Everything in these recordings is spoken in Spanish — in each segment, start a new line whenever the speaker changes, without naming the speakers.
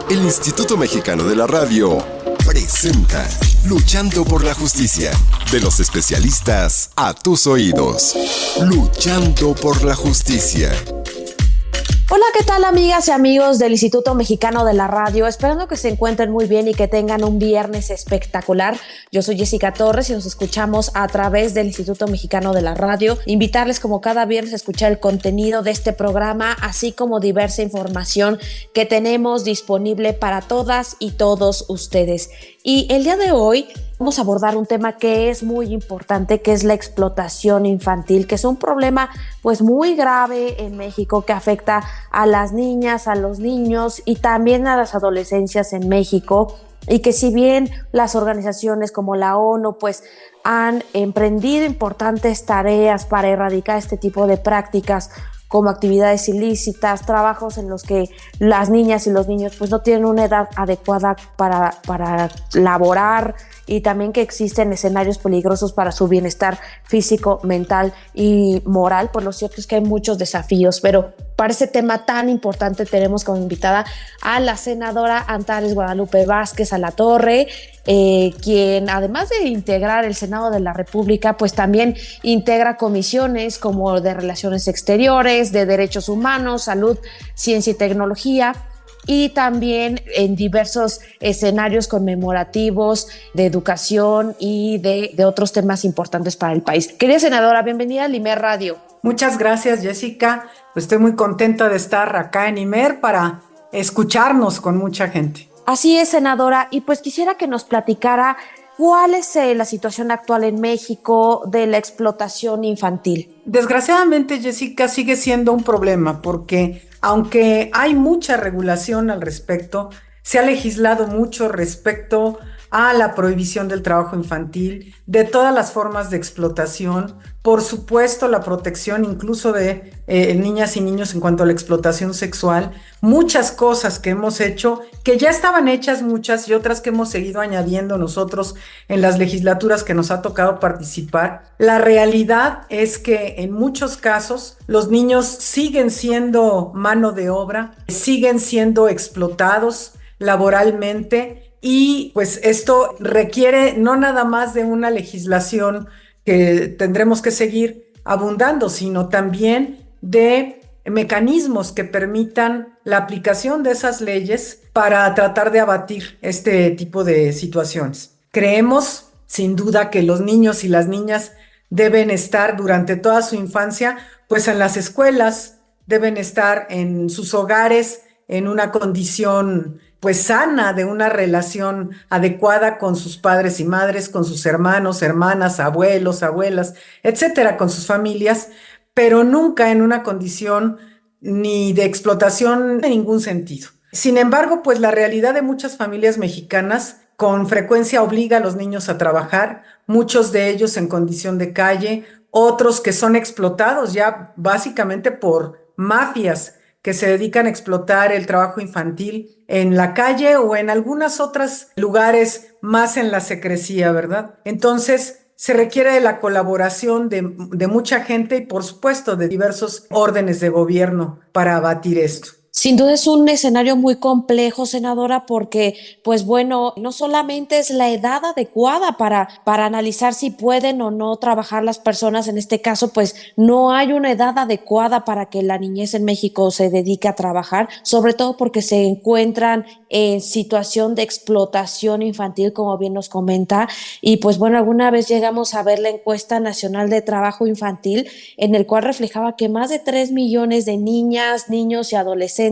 El Instituto Mexicano de la Radio presenta Luchando por la Justicia. De los especialistas a tus oídos. Luchando por la Justicia.
Hola, ¿qué tal, amigas y amigos del Instituto Mexicano de la Radio? Esperando que se encuentren muy bien y que tengan un viernes espectacular. Yo soy Jessica Torres y nos escuchamos a través del Instituto Mexicano de la Radio. Invitarles como cada viernes a escuchar el contenido de este programa, así como diversa información que tenemos disponible para todas y todos ustedes. Y el día de hoy vamos a abordar un tema que es muy importante, que es la explotación infantil, que es un problema pues muy grave en México que afecta a las niñas, a los niños y también a las adolescencias en México, y que si bien las organizaciones como la ONU pues han emprendido importantes tareas para erradicar este tipo de prácticas como actividades ilícitas, trabajos en los que las niñas y los niños pues no tienen una edad adecuada para laborar, y también que existen escenarios peligrosos para su bienestar físico, mental y moral, pues lo cierto es que hay muchos desafíos, pero para este tema tan importante tenemos como invitada a la senadora Antares Guadalupe Vázquez Alatorre, quien además de integrar el Senado de la República, pues también integra comisiones como de Relaciones Exteriores, de Derechos Humanos, Salud, Ciencia y Tecnología, y también en diversos escenarios conmemorativos de educación y de otros temas importantes para el país. Querida senadora, bienvenida al IMER Radio.
Muchas gracias, Jessica. Pues estoy muy contenta de estar acá en IMER para escucharnos con mucha gente.
Así es, senadora, y pues quisiera que nos platicara cuál es la situación actual en México de la explotación infantil.
Desgraciadamente, Jessica, sigue siendo un problema porque aunque hay mucha regulación al respecto, se ha legislado mucho respecto a la prohibición del trabajo infantil, de todas las formas de explotación, por supuesto la protección incluso de niñas y niños en cuanto a la explotación sexual, muchas cosas que hemos hecho, que ya estaban hechas muchas y otras que hemos seguido añadiendo nosotros en las legislaturas que nos ha tocado participar. La realidad es que en muchos casos los niños siguen siendo mano de obra, siguen siendo explotados laboralmente. Y pues esto requiere no nada más de una legislación que tendremos que seguir abundando, sino también de mecanismos que permitan la aplicación de esas leyes para tratar de abatir este tipo de situaciones. Creemos, sin duda, que los niños y las niñas deben estar durante toda su infancia, pues en las escuelas, deben estar en sus hogares en una condición pues sana, de una relación adecuada con sus padres y madres, con sus hermanos, hermanas, abuelos, abuelas, etcétera, con sus familias, pero nunca en una condición ni de explotación en ningún sentido. Sin embargo, pues la realidad de muchas familias mexicanas con frecuencia obliga a los niños a trabajar, muchos de ellos en condición de calle, otros que son explotados ya básicamente por mafias que se dedican a explotar el trabajo infantil en la calle o en algunos otros lugares más en la secrecía, ¿verdad? Entonces, se requiere de la colaboración de mucha gente y, por supuesto, de diversos órdenes de gobierno para abatir esto.
Sin duda es un escenario muy complejo, senadora, porque, pues bueno, no solamente es la edad adecuada para analizar si pueden o no trabajar las personas. En este caso, pues no hay una edad adecuada para que la niñez en México se dedique a trabajar, sobre todo porque se encuentran en situación de explotación infantil, como bien nos comenta. Y pues bueno, alguna vez llegamos a ver la encuesta nacional de trabajo infantil, en el cual reflejaba que más de 3 millones de niñas, niños y adolescentes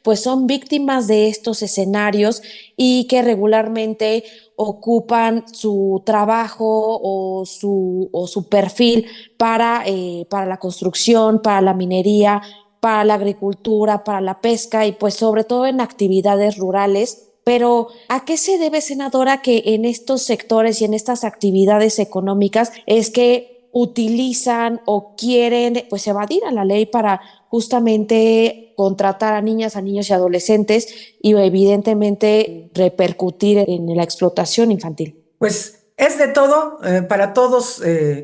pues son víctimas de estos escenarios, y que regularmente ocupan su trabajo o su perfil para la construcción, para la minería, para la agricultura, para la pesca y pues sobre todo en actividades rurales. Pero ¿a qué se debe, senadora, que en estos sectores y en estas actividades económicas es que utilizan o quieren pues evadir a la ley para justamente contratar a niñas, a niños y adolescentes y evidentemente repercutir en la explotación infantil?
Pues es de todo, para todos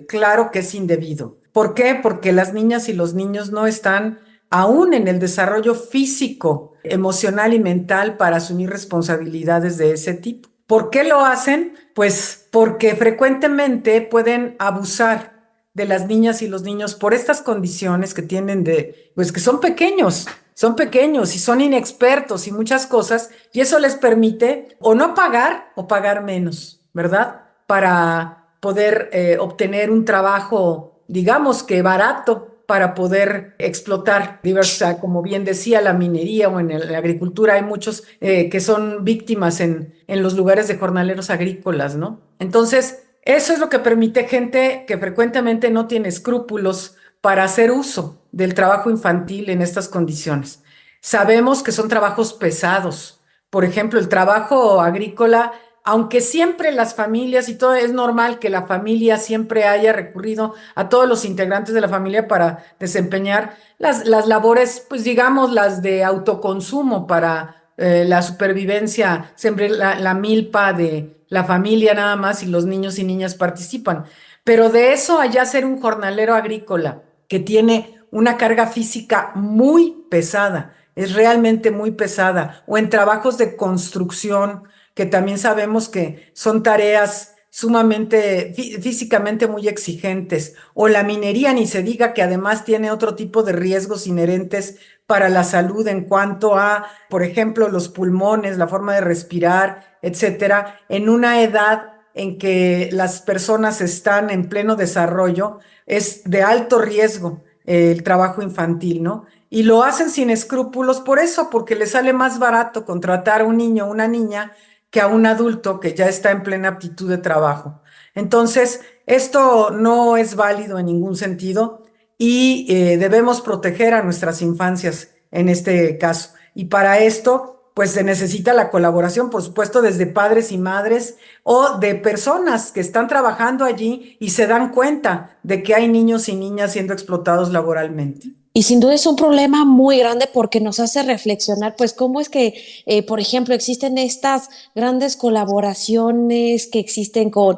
claro que es indebido. ¿Por qué? Porque las niñas y los niños no están aún en el desarrollo físico, emocional y mental para asumir responsabilidades de ese tipo. ¿Por qué lo hacen? Pues porque frecuentemente pueden abusar de las niñas y los niños por estas condiciones que tienen pues que son pequeños y son inexpertos y muchas cosas, y eso les permite o no pagar o pagar menos, ¿verdad? Para poder obtener un trabajo, digamos que barato, para poder explotar diversa, como bien decía, la minería o en la agricultura. Hay muchos que son víctimas en los lugares de jornaleros agrícolas, ¿no? Entonces, eso es lo que permite gente que frecuentemente no tiene escrúpulos para hacer uso del trabajo infantil en estas condiciones. Sabemos que son trabajos pesados. Por ejemplo, el trabajo agrícola, aunque siempre las familias y todo, es normal que la familia siempre haya recurrido a todos los integrantes de la familia para desempeñar las labores, pues digamos, las de autoconsumo para la supervivencia, siempre la milpa de la familia nada más, y los niños y niñas participan. Pero de eso allá ser un jornalero agrícola que tiene una carga física muy pesada, es realmente muy pesada, o en trabajos de construcción, que también sabemos que son tareas sumamente físicamente muy exigentes, o la minería, ni se diga, que además tiene otro tipo de riesgos inherentes para la salud en cuanto a, por ejemplo, los pulmones, la forma de respirar, etcétera, en una edad en que las personas están en pleno desarrollo. Es de alto riesgo el trabajo infantil, ¿no? Y lo hacen sin escrúpulos por eso, porque les sale más barato contratar a un niño o una niña que a un adulto que ya está en plena aptitud de trabajo. Entonces, esto no es válido en ningún sentido, y debemos proteger a nuestras infancias en este caso. Y para esto, pues se necesita la colaboración, por supuesto, desde padres y madres o de personas que están trabajando allí y se dan cuenta de que hay niños y niñas siendo explotados laboralmente.
Y sin duda es un problema muy grande porque nos hace reflexionar, pues, cómo es que, por ejemplo, existen estas grandes colaboraciones que existen con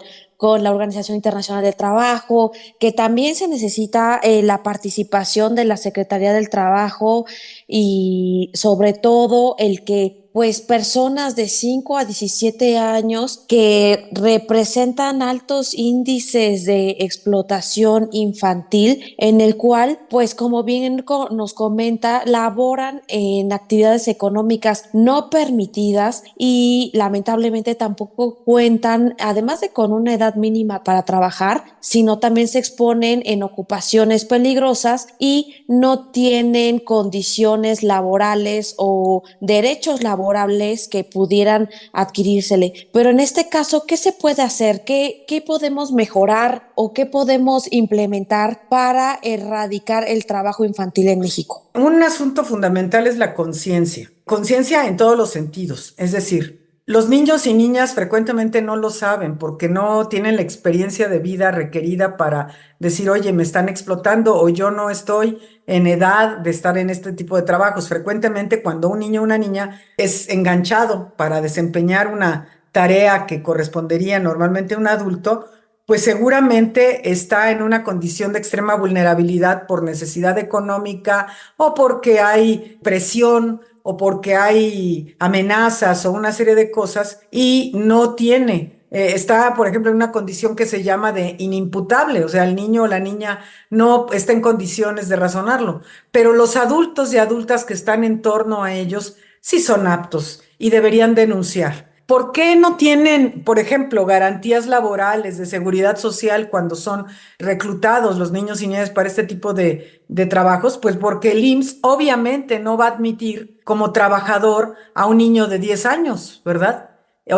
la Organización Internacional del Trabajo, que también se necesita la participación de la Secretaría del Trabajo y sobre todo el que pues personas de 5 a 17 años que representan altos índices de explotación infantil, en el cual, pues como bien nos comenta, laboran en actividades económicas no permitidas y lamentablemente tampoco cuentan, además de con una edad mínima para trabajar, sino también se exponen en ocupaciones peligrosas y no tienen condiciones laborales o derechos laborales que pudieran adquirírsele. Pero en este caso, ¿qué se puede hacer? ¿Qué podemos mejorar o qué podemos implementar para erradicar el trabajo infantil en México?
Un asunto fundamental es la conciencia. Conciencia en todos los sentidos. Es decir, los niños y niñas frecuentemente no lo saben porque no tienen la experiencia de vida requerida para decir, oye, me están explotando o yo no estoy en edad de estar en este tipo de trabajos. Frecuentemente cuando un niño o una niña es enganchado para desempeñar una tarea que correspondería normalmente a un adulto, pues seguramente está en una condición de extrema vulnerabilidad por necesidad económica o porque hay presión o porque hay amenazas o una serie de cosas, y no tiene, está, por ejemplo, en una condición que se llama de inimputable, o sea, el niño o la niña no está en condiciones de razonarlo, pero los adultos y adultas que están en torno a ellos sí son aptos y deberían denunciar. ¿Por qué no tienen, por ejemplo, garantías laborales de seguridad social cuando son reclutados los niños y niñas para este tipo de trabajos? Pues porque el IMSS obviamente no va a admitir como trabajador a un niño de 10 años, ¿verdad?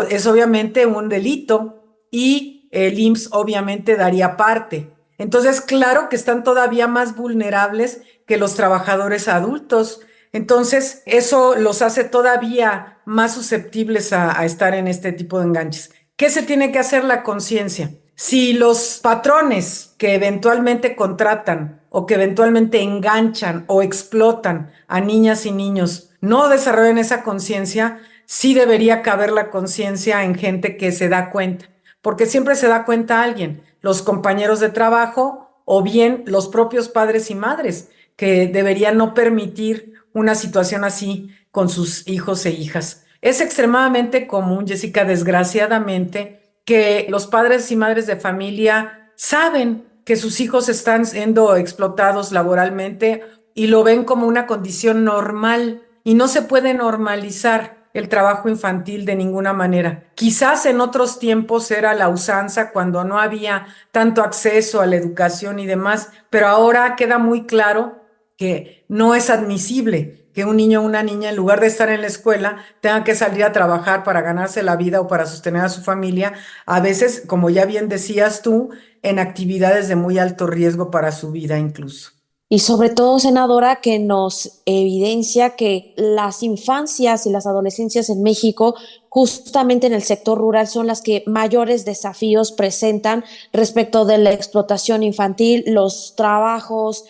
Es obviamente un delito y el IMSS obviamente daría parte. Entonces, claro que están todavía más vulnerables que los trabajadores adultos. Entonces, eso los hace todavía más susceptibles a estar en este tipo de enganches. ¿Qué se tiene que hacer? La conciencia. Si los patrones que eventualmente contratan o que eventualmente enganchan o explotan a niñas y niños no desarrollan esa conciencia, sí debería caber la conciencia en gente que se da cuenta, porque siempre se da cuenta alguien, los compañeros de trabajo o bien los propios padres y madres, que debería no permitir una situación así con sus hijos e hijas. Es extremadamente común, Jessica, desgraciadamente, que los padres y madres de familia saben que sus hijos están siendo explotados laboralmente y lo ven como una condición normal y no se puede normalizar el trabajo infantil de ninguna manera. Quizás en otros tiempos era la usanza cuando no había tanto acceso a la educación y demás, pero ahora queda muy claro que no es admisible que un niño o una niña, en lugar de estar en la escuela, tenga que salir a trabajar para ganarse la vida o para sostener a su familia, a veces, como ya bien decías tú, en actividades de muy alto riesgo para su vida incluso.
Y sobre todo, senadora, que nos evidencia que las infancias y las adolescencias en México, justamente en el sector rural, son las que mayores desafíos presentan respecto de la explotación infantil, los trabajos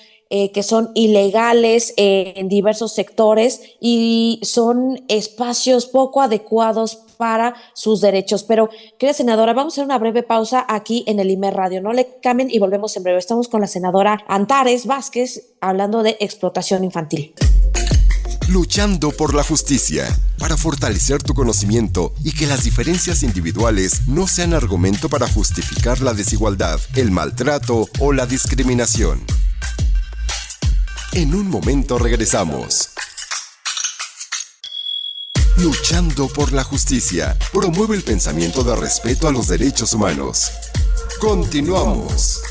que son ilegales en diversos sectores y son espacios poco adecuados para sus derechos. Pero, querida senadora, vamos a hacer una breve pausa aquí en el IMER Radio. No le cambien y volvemos en breve. Estamos con la senadora Antares Vázquez hablando de explotación infantil.
Luchando por la justicia, para fortalecer tu conocimiento y que las diferencias individuales no sean argumento para justificar la desigualdad, el maltrato o la discriminación. En un momento regresamos. Luchando por la justicia, promueve el pensamiento de respeto a los derechos humanos. Continuamos.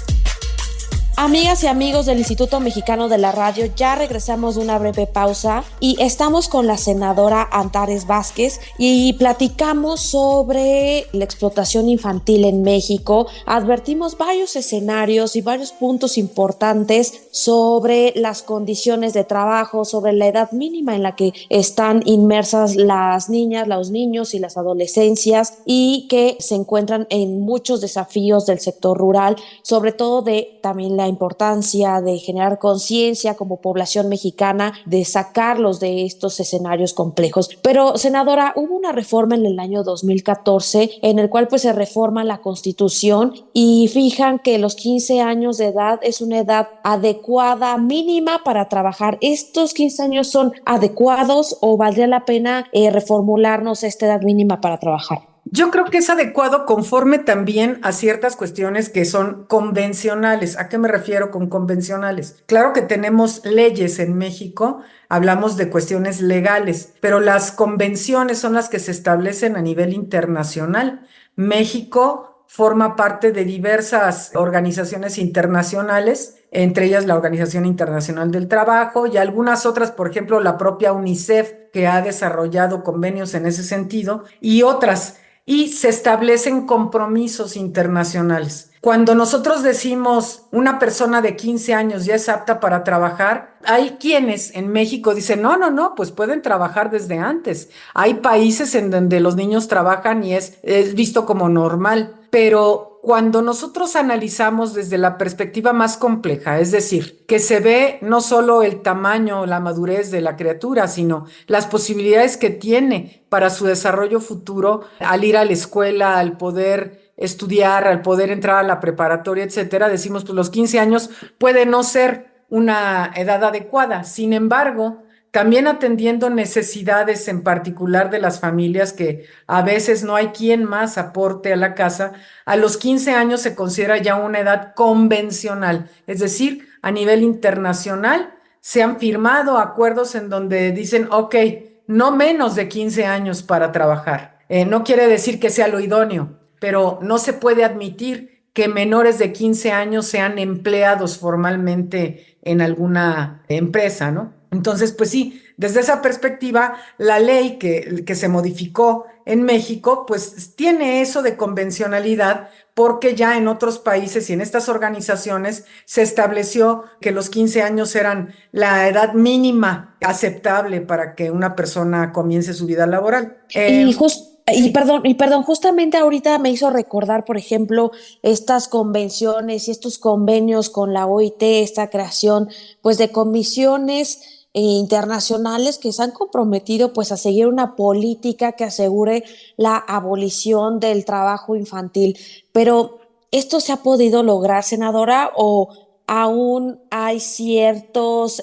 Amigas y amigos del Instituto Mexicano de la Radio, ya regresamos de una breve pausa y estamos con la senadora Antares Vázquez y platicamos sobre la explotación infantil en México. Advertimos varios escenarios y varios puntos importantes sobre las condiciones de trabajo, sobre la edad mínima en la que están inmersas las niñas, los niños y las adolescencias y que se encuentran en muchos desafíos del sector rural, sobre todo de también la importancia de generar conciencia como población mexicana, de sacarlos de estos escenarios complejos. Pero, senadora, hubo una reforma en el año 2014 en el cual pues se reforma la Constitución y fijan que los 15 años de edad es una edad adecuada, mínima para trabajar. ¿Estos 15 años son adecuados o valdría la pena reformularnos esta edad mínima para trabajar?
Yo creo que es adecuado conforme también a ciertas cuestiones que son convencionales. ¿A qué me refiero con convencionales? Claro que tenemos leyes en México, hablamos de cuestiones legales, pero las convenciones son las que se establecen a nivel internacional. México forma parte de diversas organizaciones internacionales, entre ellas la Organización Internacional del Trabajo y algunas otras, por ejemplo, la propia UNICEF, que ha desarrollado convenios en ese sentido, y otras. Y se establecen compromisos internacionales. Cuando nosotros decimos una persona de 15 años ya es apta para trabajar, hay quienes en México dicen, no, pues pueden trabajar desde antes. Hay países en donde los niños trabajan y es visto como normal, pero cuando nosotros analizamos desde la perspectiva más compleja, es decir, que se ve no solo el tamaño, la madurez de la criatura, sino las posibilidades que tiene para su desarrollo futuro al ir a la escuela, al poder estudiar, al poder entrar a la preparatoria, etcétera, decimos, pues los 15 años puede no ser una edad adecuada. Sin embargo, también atendiendo necesidades en particular de las familias que a veces no hay quien más aporte a la casa, a los 15 años se considera ya una edad convencional, es decir, a nivel internacional se han firmado acuerdos en donde dicen, ok, no menos de 15 años para trabajar. No quiere decir que sea lo idóneo, pero no se puede admitir que menores de 15 años sean empleados formalmente en alguna empresa, ¿no? Entonces, pues sí, desde esa perspectiva, la ley que se modificó en México, pues tiene eso de convencionalidad, porque ya en otros países y en estas organizaciones se estableció que los 15 años eran la edad mínima aceptable para que una persona comience su vida laboral.
Y perdón, justamente ahorita me hizo recordar, por ejemplo, estas convenciones y estos convenios con la OIT, esta creación, pues, de comisiones internacionales que se han comprometido, pues, a seguir una política que asegure la abolición del trabajo infantil. Pero, ¿esto se ha podido lograr, senadora, o aún hay ciertos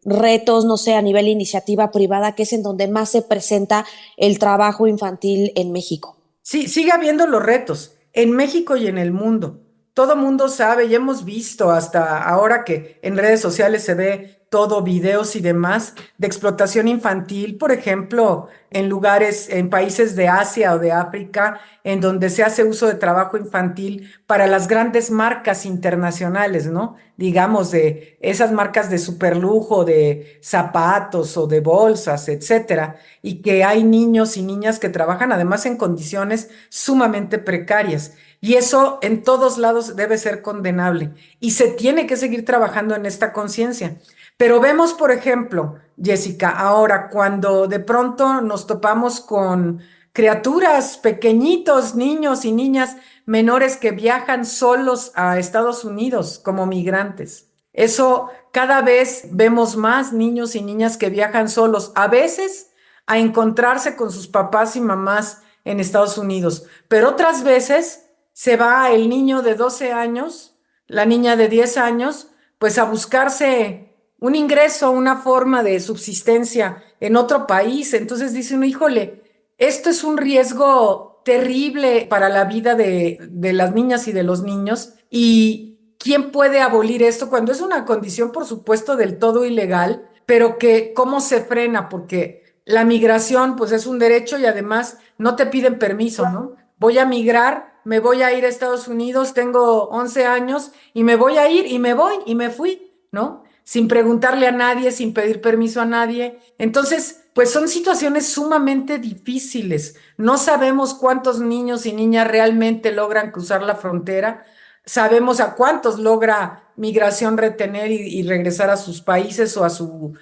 retos, no sé, a nivel iniciativa privada, que es en donde más se presenta el trabajo infantil en México.
Sí, sigue habiendo los retos en México y en el mundo. Todo mundo sabe y hemos visto hasta ahora que en redes sociales se ve todo, videos y demás de explotación infantil, por ejemplo, en lugares, en países de Asia o de África, en donde se hace uso de trabajo infantil para las grandes marcas internacionales, ¿no? Digamos, de esas marcas de superlujo, de zapatos o de bolsas, etcétera, y que hay niños y niñas que trabajan además en condiciones sumamente precarias. Y eso en todos lados debe ser condenable y se tiene que seguir trabajando en esta conciencia. Pero vemos, por ejemplo, Jessica, ahora cuando de pronto nos topamos con criaturas, pequeñitos, niños y niñas menores que viajan solos a Estados Unidos como migrantes. Eso cada vez vemos más niños y niñas que viajan solos, a veces a encontrarse con sus papás y mamás en Estados Unidos, pero otras veces se va el niño de 12 años, la niña de 10 años, pues a buscarse un ingreso, una forma de subsistencia en otro país. Entonces dice uno, híjole, esto es un riesgo terrible para la vida de las niñas y de los niños. ¿Y quién puede abolir esto cuando es una condición, por supuesto, del todo ilegal, pero que cómo se frena? Porque la migración, pues es un derecho y además no te piden permiso, ¿no? Voy a migrar, me voy a ir a Estados Unidos, tengo 11 años y me voy a ir y me voy y me fui, ¿no? Sin preguntarle a nadie, sin pedir permiso a nadie. Entonces, pues son situaciones sumamente difíciles. No sabemos cuántos niños y niñas realmente logran cruzar la frontera. Sabemos a cuántos logra migración retener y regresar a sus países o a su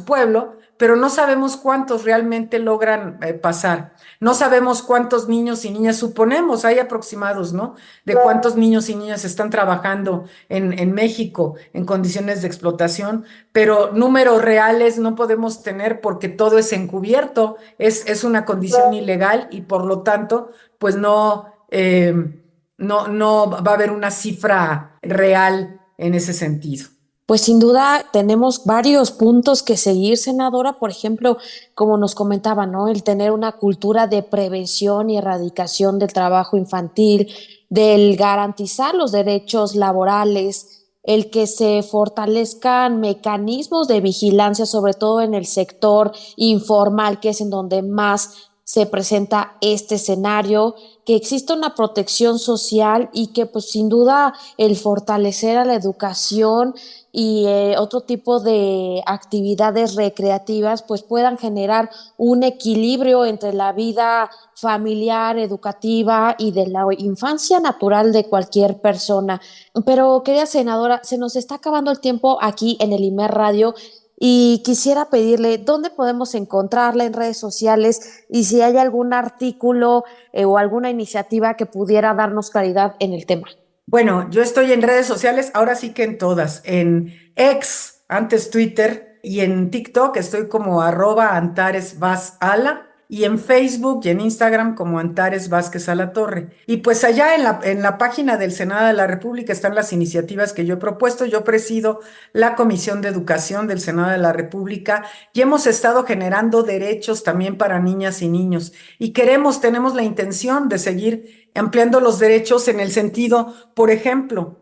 pueblo, pero no sabemos cuántos realmente logran pasar. No sabemos cuántos niños y niñas, suponemos, hay aproximados, ¿no? De cuántos niños y niñas están trabajando en México en condiciones de explotación, pero números reales no podemos tener porque todo es encubierto, es una condición ilegal y por lo tanto, pues no va a haber una cifra real en ese sentido.
Pues sin duda tenemos varios puntos que seguir, senadora. Por ejemplo, como nos comentaba, ¿no? El tener una cultura de prevención y erradicación del trabajo infantil, del garantizar los derechos laborales, el que se fortalezcan mecanismos de vigilancia, sobre todo en el sector informal, que es en donde más se presenta este escenario, que exista una protección social y que pues sin duda el fortalecer a la educación y otro tipo de actividades recreativas pues puedan generar un equilibrio entre la vida familiar, educativa y de la infancia natural de cualquier persona. Pero querida senadora, se nos está acabando el tiempo aquí en el IMER Radio y quisiera pedirle dónde podemos encontrarla en redes sociales y si hay algún artículo o alguna iniciativa que pudiera darnos claridad en el tema.
Bueno, yo estoy en redes sociales, ahora sí que en todas, en X, antes Twitter, y en TikTok estoy como @AntaresVazAla, y en Facebook y en Instagram como Antares Vázquez a la Torre. Y pues allá en la página del Senado de la República están las iniciativas que yo he propuesto. Yo presido la Comisión de Educación del Senado de la República y hemos estado generando derechos también para niñas y niños. Y tenemos la intención de seguir ampliando los derechos en el sentido, por ejemplo,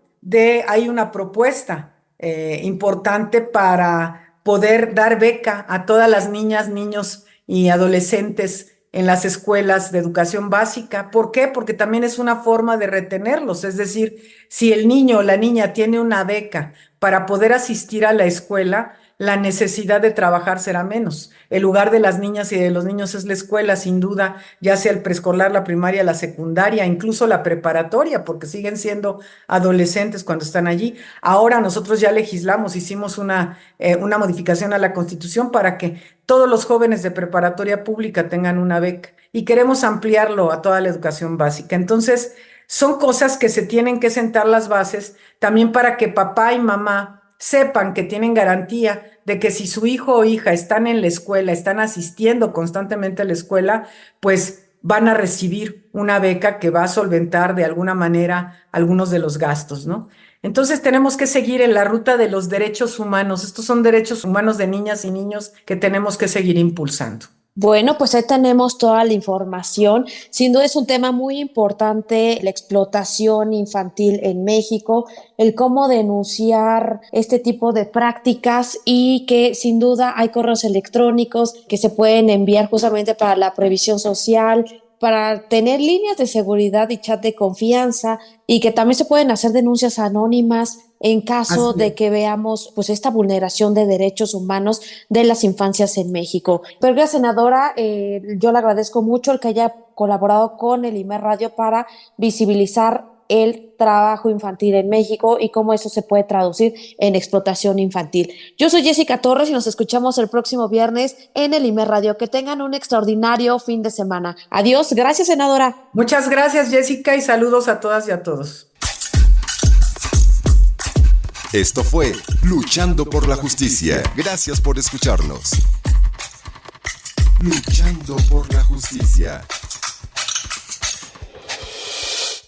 hay una propuesta importante para poder dar beca a todas las niñas, niños y adolescentes en las escuelas de educación básica. ¿Por qué? Porque también es una forma de retenerlos. Es decir, si el niño o la niña tiene una beca para poder asistir a la escuela, la necesidad de trabajar será menos. El lugar de las niñas y de los niños es la escuela, sin duda, ya sea el preescolar, la primaria, la secundaria, incluso la preparatoria, porque siguen siendo adolescentes cuando están allí. Ahora nosotros ya legislamos, hicimos una modificación a la Constitución para que todos los jóvenes de preparatoria pública tengan una beca y queremos ampliarlo a toda la educación básica. Entonces, son cosas que se tienen que sentar las bases también para que papá y mamá sepan que tienen garantía de que si su hijo o hija están en la escuela, están asistiendo constantemente a la escuela, pues van a recibir una beca que va a solventar de alguna manera algunos de los gastos, ¿no? Entonces tenemos que seguir en la ruta de los derechos humanos. Estos son derechos humanos de niñas y niños que tenemos que seguir impulsando.
Bueno, pues ahí tenemos toda la información. Sin duda es un tema muy importante, la explotación infantil en México, el cómo denunciar este tipo de prácticas y que sin duda hay correos electrónicos que se pueden enviar justamente para la previsión social, para tener líneas de seguridad y chat de confianza y que también se pueden hacer denuncias anónimas en caso
Así
de
es.
que veamos pues esta vulneración de derechos humanos de las infancias en México. Pero gracias, senadora, yo le agradezco mucho el que haya colaborado con el IMER Radio para visibilizar el trabajo infantil en México y cómo eso se puede traducir en explotación infantil. Yo soy Jessica Torres y nos escuchamos el próximo viernes en el IMER Radio. Que tengan un extraordinario fin de semana. Adiós. Gracias, senadora.
Muchas gracias, Jessica, y saludos a todas y a todos.
Esto fue Luchando por la Justicia. Gracias por escucharnos. Luchando por la Justicia.